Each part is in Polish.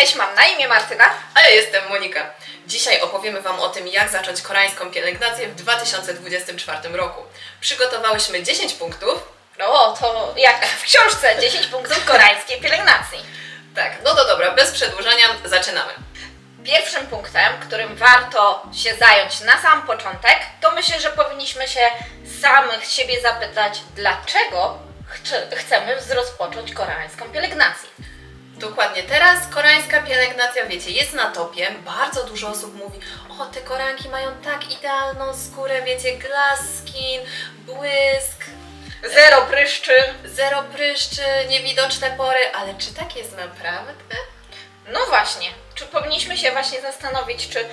Cześć, mam na imię Martyna. A ja jestem Monika. Dzisiaj opowiemy Wam o tym, jak zacząć koreańską pielęgnację w 2024 roku. Przygotowałyśmy 10 punktów. No, to jak w książce 10 punktów koreańskiej pielęgnacji. Tak, no to dobra, bez przedłużania zaczynamy. Pierwszym punktem, którym warto się zająć na sam początek, to myślę, że powinniśmy się samych siebie zapytać, dlaczego chcemy rozpocząć koreańską pielęgnację. Dokładnie, teraz koreańska pielęgnacja, wiecie, jest na topie. Bardzo dużo osób mówi, o, te Koreanki mają tak idealną skórę, wiecie, glass skin, błysk, Zero pryszczy. zero pryszczy, niewidoczne pory, ale czy tak jest naprawdę? No właśnie, czy powinniśmy się właśnie zastanowić, czy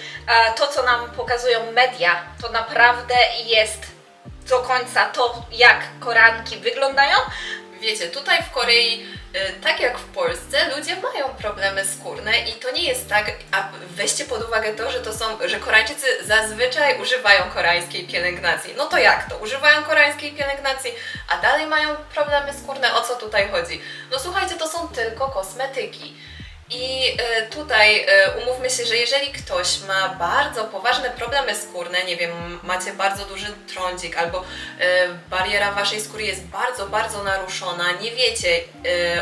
to, co nam pokazują media, to naprawdę jest do końca to, jak Koreanki wyglądają? Wiecie, tutaj w Korei, tak jak w Polsce, ludzie mają problemy skórne i to nie jest tak, a weźcie pod uwagę to, że Koreańczycy zazwyczaj używają koreańskiej pielęgnacji. No to jak to? Używają koreańskiej pielęgnacji, a dalej mają problemy skórne. O co tutaj chodzi? No słuchajcie, to są tylko kosmetyki. I tutaj umówmy się, że jeżeli ktoś ma bardzo poważne problemy skórne, nie wiem, macie bardzo duży trądzik albo bariera waszej skóry jest bardzo naruszona, nie wiecie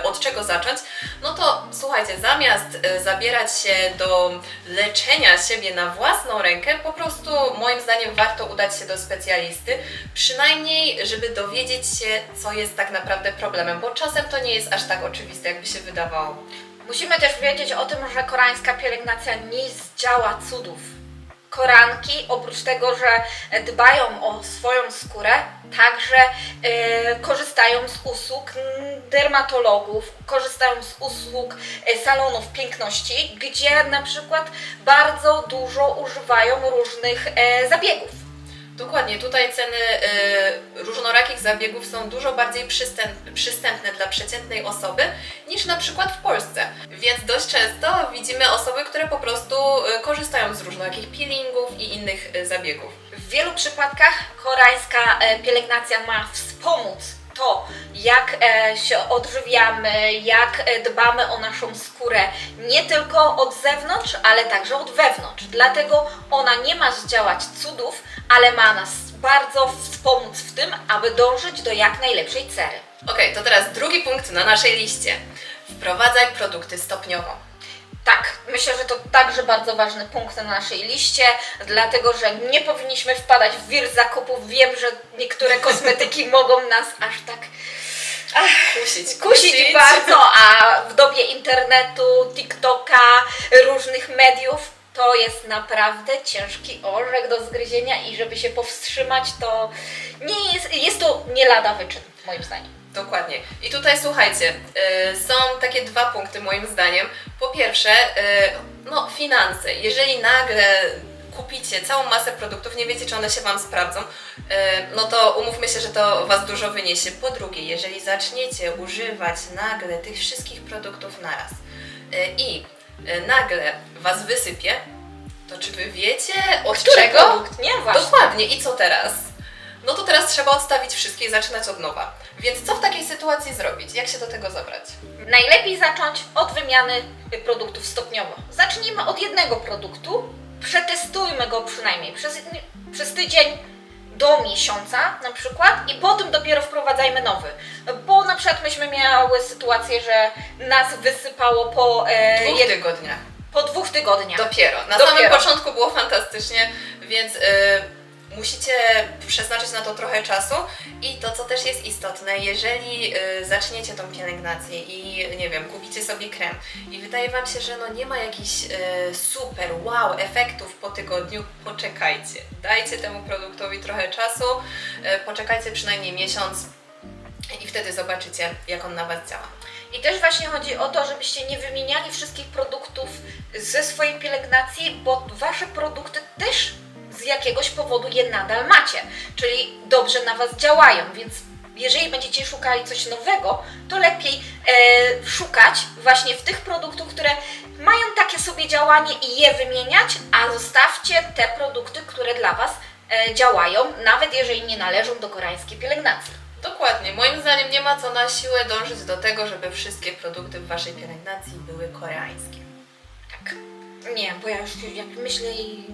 od czego zacząć, no to słuchajcie, zamiast zabierać się do leczenia siebie na własną rękę, po prostu moim zdaniem warto udać się do specjalisty, przynajmniej żeby dowiedzieć się, co jest tak naprawdę problemem, bo czasem to nie jest aż tak oczywiste, jakby się wydawało. Musimy też wiedzieć o tym, że koreańska pielęgnacja nie zdziała cudów. Koreanki, oprócz tego, że dbają o swoją skórę, także korzystają z usług dermatologów, korzystają z usług salonów piękności, gdzie na przykład bardzo dużo używają różnych zabiegów. Dokładnie, tutaj ceny różnorakich zabiegów są dużo bardziej przystępne dla przeciętnej osoby niż na przykład w Polsce. Więc dość często widzimy osoby, które po prostu korzystają z różnorakich peelingów i innych zabiegów. W wielu przypadkach koreańska pielęgnacja ma wspomóc to, jak się odżywiamy, jak dbamy o naszą skórę, nie tylko od zewnątrz, ale także od wewnątrz. Dlatego ona nie ma zdziałać cudów, ale ma nas bardzo wspomóc w tym, aby dążyć do jak najlepszej cery. Okej, to teraz drugi punkt na naszej liście. Wprowadzaj produkty stopniowo. Tak, myślę, że to także bardzo ważny punkt na naszej liście, dlatego że nie powinniśmy wpadać w wir zakupów. Wiem, że niektóre kosmetyki mogą nas aż tak kusić bardzo, a w dobie internetu, TikToka, różnych mediów to jest naprawdę ciężki orzech do zgryzienia i żeby się powstrzymać, to nie jest to nie lada wyczyn, moim zdaniem. Dokładnie. I tutaj słuchajcie, są takie dwa punkty moim zdaniem. Po pierwsze, no finanse. Jeżeli nagle kupicie całą masę produktów, nie wiecie, czy one się Wam sprawdzą, no to umówmy się, że to Was dużo wyniesie. Po drugie, jeżeli zaczniecie używać nagle tych wszystkich produktów naraz i nagle Was wysypie, to czy Wy wiecie od Który czego? produkt? Nie, właśnie. Dokładnie. I co teraz? No to teraz trzeba odstawić wszystkie i zaczynać od nowa. Więc co w takiej sytuacji zrobić? Jak się do tego zabrać? Najlepiej zacząć od wymiany produktów stopniowo. Zacznijmy od jednego produktu, przetestujmy go przynajmniej przez tydzień do miesiąca na przykład i potem dopiero wprowadzajmy nowy. Bo na przykład myśmy miały sytuację, że nas wysypało po 2 tygodniach. po 2 tygodniach. Dopiero. Na samym początku było fantastycznie, więc musicie przeznaczyć na to trochę czasu i to, co też jest istotne, jeżeli zaczniecie tą pielęgnację i nie wiem, kupicie sobie krem i wydaje Wam się, że no nie ma jakichś super wow efektów po tygodniu, poczekajcie. Dajcie temu produktowi trochę czasu, poczekajcie przynajmniej miesiąc i wtedy zobaczycie, jak on na Was działa. I też właśnie chodzi o to, żebyście nie wymieniali wszystkich produktów ze swojej pielęgnacji, bo Wasze produkty też z jakiegoś powodu je nadal macie, czyli dobrze na Was działają, więc jeżeli będziecie szukali coś nowego, to lepiej szukać właśnie w tych produktów, które mają takie sobie działanie i je wymieniać, a zostawcie te produkty, które dla Was działają, nawet jeżeli nie należą do koreańskiej pielęgnacji. Dokładnie. Moim zdaniem nie ma co na siłę dążyć do tego, żeby wszystkie produkty w Waszej pielęgnacji były koreańskie. Tak. Nie, bo ja już jak myślę i...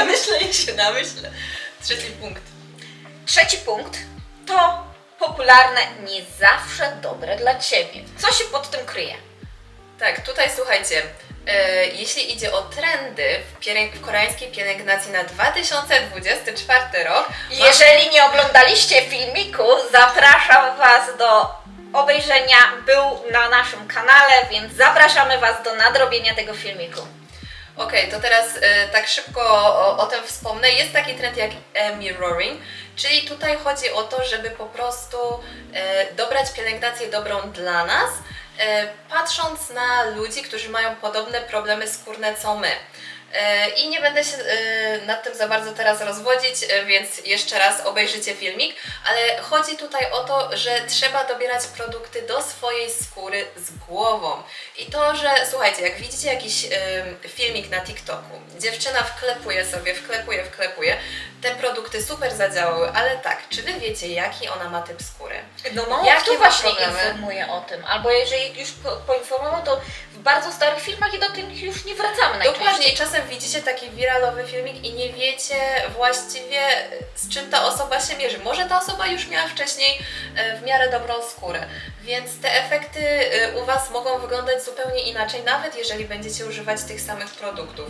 Myślę i się namyślę. Trzeci punkt. Trzeci punkt to popularne, nie zawsze dobre dla Ciebie. Co się pod tym kryje? Tak, tutaj słuchajcie, jeśli idzie o trendy w koreańskiej pielęgnacji na 2024 rok, Jeżeli nie oglądaliście filmiku, zapraszam Was do obejrzenia. Był na naszym kanale, więc zapraszamy Was do nadrobienia tego filmiku. Okej, to teraz tak szybko o tym wspomnę. Jest taki trend jak mirroring, czyli tutaj chodzi o to, żeby po prostu dobrać pielęgnację dobrą dla nas, patrząc na ludzi, którzy mają podobne problemy skórne co my. I nie będę się nad tym za bardzo teraz rozwodzić, więc jeszcze raz obejrzyjcie filmik, ale chodzi tutaj o to, że trzeba dobierać produkty do swojej skóry z głową. I to, że słuchajcie, jak widzicie jakiś filmik na TikToku, dziewczyna wklepuje sobie, wklepuje, te produkty super zadziałały, ale tak, czy Wy wiecie, jaki ona ma typ skóry? No mało Jakie kto ma właśnie problemy? informuje o tym, albo jeżeli już poinformował, to w bardzo starych filmach i do tych już nie wracamy najczęściej. Dokładnie, i czasem widzicie taki wiralowy filmik i nie wiecie właściwie z czym ta osoba się mierzy. Może ta osoba już miała wcześniej w miarę dobrą skórę, więc te efekty u Was mogą wyglądać zupełnie inaczej, nawet jeżeli będziecie używać tych samych produktów.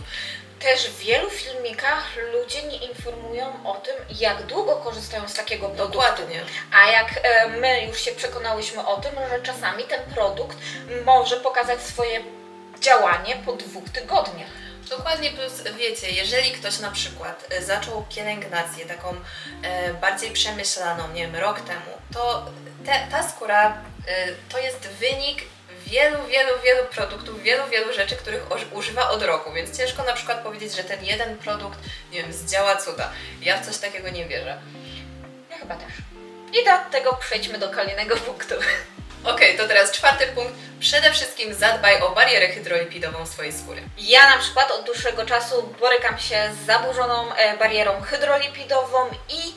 Też w wielu filmikach ludzie nie informują o tym, jak długo korzystają z takiego produktu. Dokładnie. A jak my już się przekonałyśmy o tym, że czasami ten produkt może pokazać swoje działanie po 2 tygodniach. Dokładnie, plus wiecie, jeżeli ktoś na przykład zaczął pielęgnację taką bardziej przemyślaną, nie wiem, rok temu, to ta skóra to jest wynik wielu produktów, wielu rzeczy, których używa od roku, więc ciężko na przykład powiedzieć, że ten jeden produkt, nie wiem, zdziała cuda. Ja w coś takiego nie wierzę. Ja chyba też. I do tego przejdźmy do kolejnego punktu. Okej, to teraz czwarty punkt. Przede wszystkim zadbaj o barierę hydrolipidową swojej skóry. Ja na przykład od dłuższego czasu borykam się z zaburzoną barierą hydrolipidową i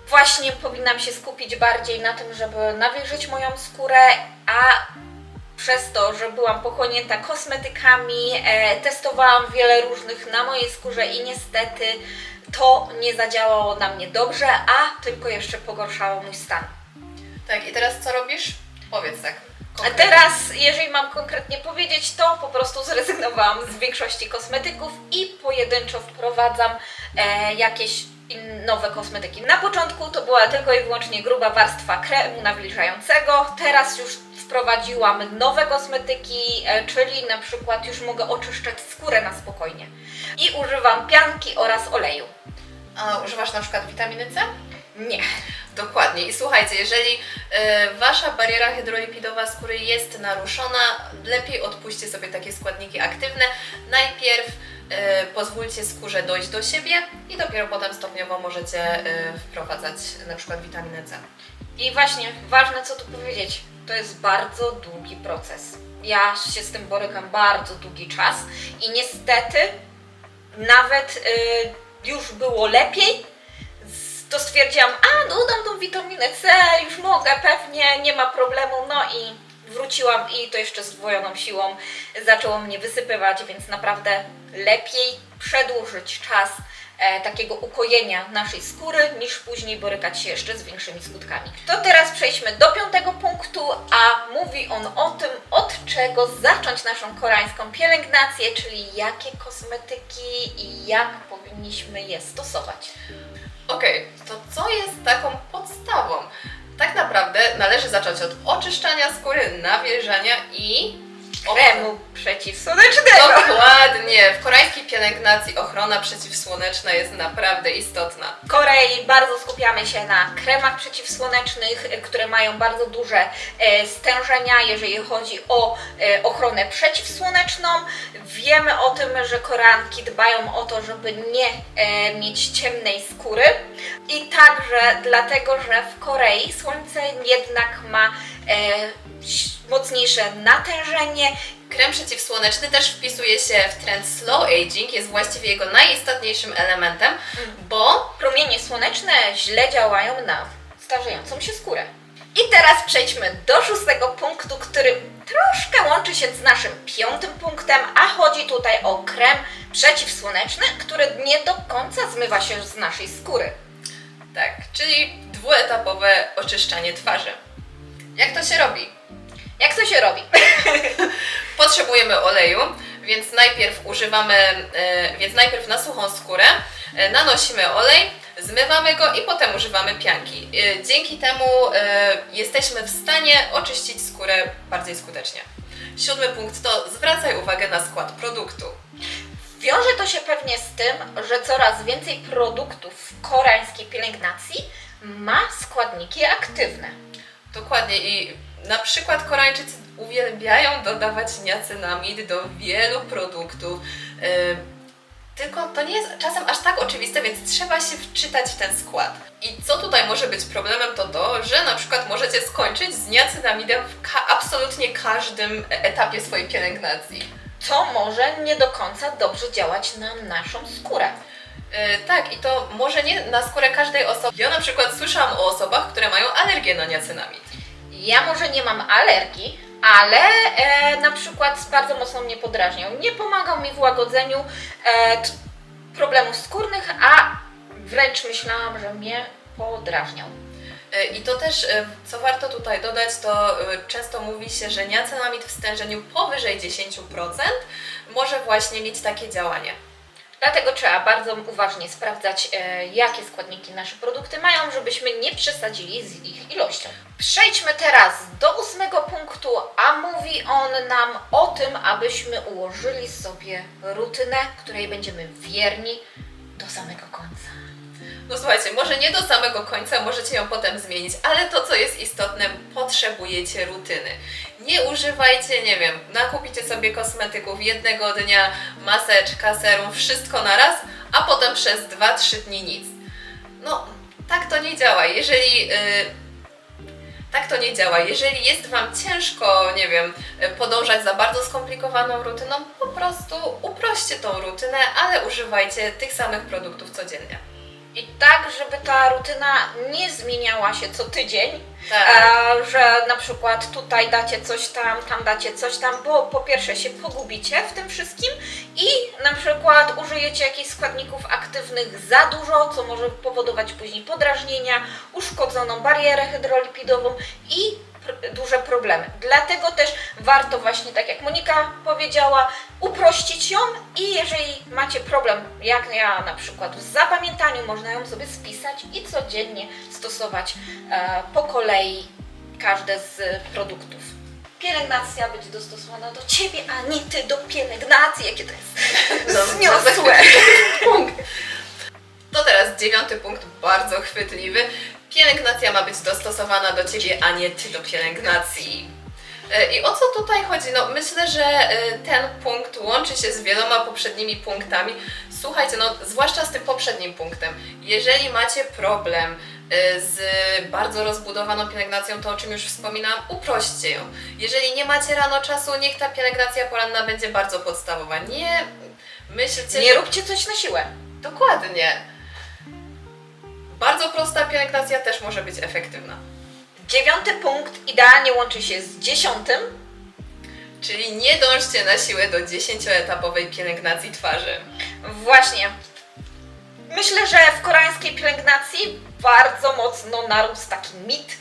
właśnie powinnam się skupić bardziej na tym, żeby nawilżyć moją skórę, a przez to, że byłam pochłonięta kosmetykami, testowałam wiele różnych na mojej skórze i niestety to nie zadziałało na mnie dobrze, a tylko jeszcze pogorszało mój stan. Tak, i teraz co robisz? Powiedz tak. A konkretnie. teraz, jeżeli mam konkretnie powiedzieć, to po prostu zrezygnowałam z większości kosmetyków i pojedynczo wprowadzam jakieś nowe kosmetyki. Na początku to była tylko i wyłącznie gruba warstwa kremu nawilżającego, teraz już wprowadziłam nowe kosmetyki, czyli na przykład już mogę oczyszczać skórę na spokojnie. I używam pianki oraz oleju. A używasz na przykład witaminy C? Nie. Dokładnie. I słuchajcie, jeżeli Wasza bariera hydrolipidowa skóry jest naruszona, lepiej odpuśćcie sobie takie składniki aktywne. Najpierw pozwólcie skórze dojść do siebie i dopiero potem stopniowo możecie wprowadzać na przykład witaminę C. I właśnie, ważne co tu powiedzieć, to jest bardzo długi proces. Ja się z tym borykam bardzo długi czas i niestety nawet już było lepiej, to stwierdziłam, dodam tą witaminę C, już mogę, pewnie, nie ma problemu, no i wróciłam i to jeszcze z zdwojoną siłą zaczęło mnie wysypywać, więc naprawdę lepiej przedłużyć czas takiego ukojenia naszej skóry, niż później borykać się jeszcze z większymi skutkami. To teraz przejdźmy do 5. punktu, a mówi on o tym, od czego zacząć naszą koreańską pielęgnację, czyli jakie kosmetyki i jak powinniśmy je stosować. Okej, to co jest taką podstawą? Tak naprawdę należy zacząć od oczyszczania skóry, nawilżania i Kremu przeciwsłonecznego. Dokładnie! W koreańskiej pielęgnacji ochrona przeciwsłoneczna jest naprawdę istotna. W Korei bardzo skupiamy się na kremach przeciwsłonecznych, które mają bardzo duże stężenia, jeżeli chodzi o ochronę przeciwsłoneczną. Wiemy o tym, że Koreanki dbają o to, żeby nie mieć ciemnej skóry i także dlatego, że w Korei słońce jednak ma mocniejsze natężenie. Krem przeciwsłoneczny też wpisuje się w trend slow aging, jest właściwie jego najistotniejszym elementem, bo Promienie słoneczne źle działają na starzejącą się skórę. I teraz przejdźmy do 6. punktu, który troszkę łączy się z naszym 5. punktem, a chodzi tutaj o krem przeciwsłoneczny, który nie do końca zmywa się z naszej skóry. Tak, czyli dwuetapowe oczyszczanie twarzy. Jak to się robi? Jak to się robi? Potrzebujemy oleju, więc najpierw na suchą skórę nanosimy olej, zmywamy go i potem używamy pianki. Dzięki temu jesteśmy w stanie oczyścić skórę bardziej skutecznie. 7. punkt to zwracaj uwagę na skład produktu. Wiąże to się pewnie z tym, że coraz więcej produktów w koreańskiej pielęgnacji ma składniki aktywne. Dokładnie i na przykład Koreańczycy uwielbiają dodawać niacinamid do wielu produktów. Tylko to nie jest czasem aż tak oczywiste, więc trzeba się wczytać w ten skład. I co tutaj może być problemem, to to, że na przykład możecie skończyć z niacinamidem w absolutnie każdym etapie swojej pielęgnacji. To może nie do końca dobrze działać na naszą skórę. Tak, i to może nie na skórę każdej osoby. Ja na przykład słyszałam o osobach, które mają alergię na niacinamid. Ja może nie mam alergii, ale na przykład bardzo mocno mnie podrażniał. Nie pomagał mi w łagodzeniu problemów skórnych, a wręcz myślałam, że mnie podrażniał. I to też, co warto tutaj dodać, to często mówi się, że niacinamid w stężeniu powyżej 10% może właśnie mieć takie działanie. Dlatego trzeba bardzo uważnie sprawdzać, jakie składniki nasze produkty mają, żebyśmy nie przesadzili z ich ilością. Przejdźmy teraz do 8. punktu, a mówi on nam o tym, abyśmy ułożyli sobie rutynę, której będziemy wierni do samego końca. No słuchajcie, może nie do samego końca, możecie ją potem zmienić, ale to, co jest istotne, potrzebujecie rutyny. Nie używajcie, nie wiem, nakupicie sobie kosmetyków jednego dnia, maseczka, serum, wszystko na raz, a potem przez 2-3 dni nic. No, tak to nie działa. Jeżeli jest Wam ciężko, nie wiem, podążać za bardzo skomplikowaną rutyną, po prostu uproście tą rutynę, ale używajcie tych samych produktów codziennie. I tak, żeby ta rutyna nie zmieniała się co tydzień, Tak. że na przykład tutaj dacie coś tam dacie coś tam, bo po pierwsze się pogubicie w tym wszystkim i na przykład użyjecie jakichś składników aktywnych za dużo, co może powodować później podrażnienia, uszkodzoną barierę hydrolipidową i duże problemy. Dlatego też warto właśnie, tak jak Monika powiedziała, uprościć ją i jeżeli macie problem, jak ja na przykład w zapamiętaniu, można ją sobie spisać i codziennie stosować po kolei każde z produktów. Pielęgnacja będzie dostosowana do Ciebie, a nie Ty do pielęgnacji. Jakie to jest wzniosłe. To teraz 9. punkt, bardzo chwytliwy. Pielęgnacja ma być dostosowana do Ciebie, a nie Ty do pielęgnacji. I o co tutaj chodzi? No myślę, że ten punkt łączy się z wieloma poprzednimi punktami. Słuchajcie, no zwłaszcza z tym poprzednim punktem. Jeżeli macie problem z bardzo rozbudowaną pielęgnacją, to o czym już wspominałam, uprośćcie ją. Jeżeli nie macie rano czasu, niech ta pielęgnacja poranna będzie bardzo podstawowa. Nie myślcie, Nie róbcie coś na siłę. Dokładnie. Bardzo prosta pielęgnacja też może być efektywna. 9. punkt idealnie łączy się z 10. Czyli nie dążcie na siłę do 10-etapowej pielęgnacji twarzy. Właśnie. Myślę, że w koreańskiej pielęgnacji bardzo mocno narósł taki mit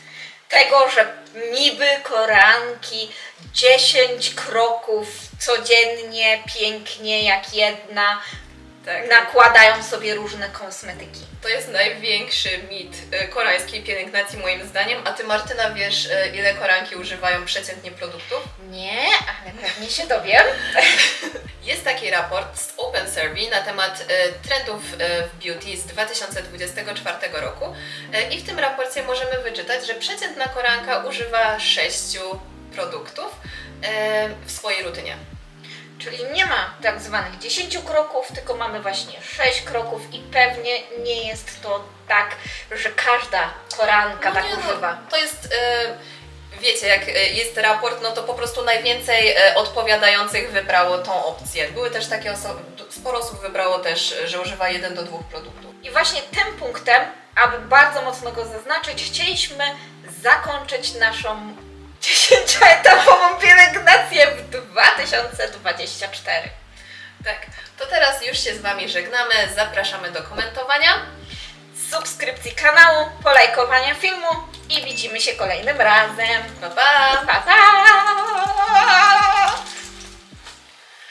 tego, że niby Koreanki 10 kroków codziennie, pięknie jak jedna, Tak. nakładają sobie różne kosmetyki. To jest największy mit koreańskiej pielęgnacji moim zdaniem. A Ty, Martyna, wiesz, ile Koreanki używają przeciętnie produktów? Nie, ale pewnie się dowiem. Jest taki raport z Open Survey na temat trendów w beauty z 2024 roku i w tym raporcie możemy wyczytać, że przeciętna Koreanka używa 6 produktów w swojej rutynie. Czyli nie ma tak zwanych 10 kroków, tylko mamy właśnie 6 kroków i pewnie nie jest to tak, że każda Koreanka tak używa. To jest, wiecie, jak jest raport, no to po prostu najwięcej odpowiadających wybrało tą opcję. Były też takie osoby, sporo osób wybrało też, że używa 1 do 2 produktów. I właśnie tym punktem, aby bardzo mocno go zaznaczyć, chcieliśmy zakończyć naszą 10-etapową pielęgnację w 2024. Tak, to teraz już się z Wami żegnamy, zapraszamy do komentowania. Subskrypcji kanału, polajkowania filmu i widzimy się kolejnym razem. Pa, pa! Pa, pa!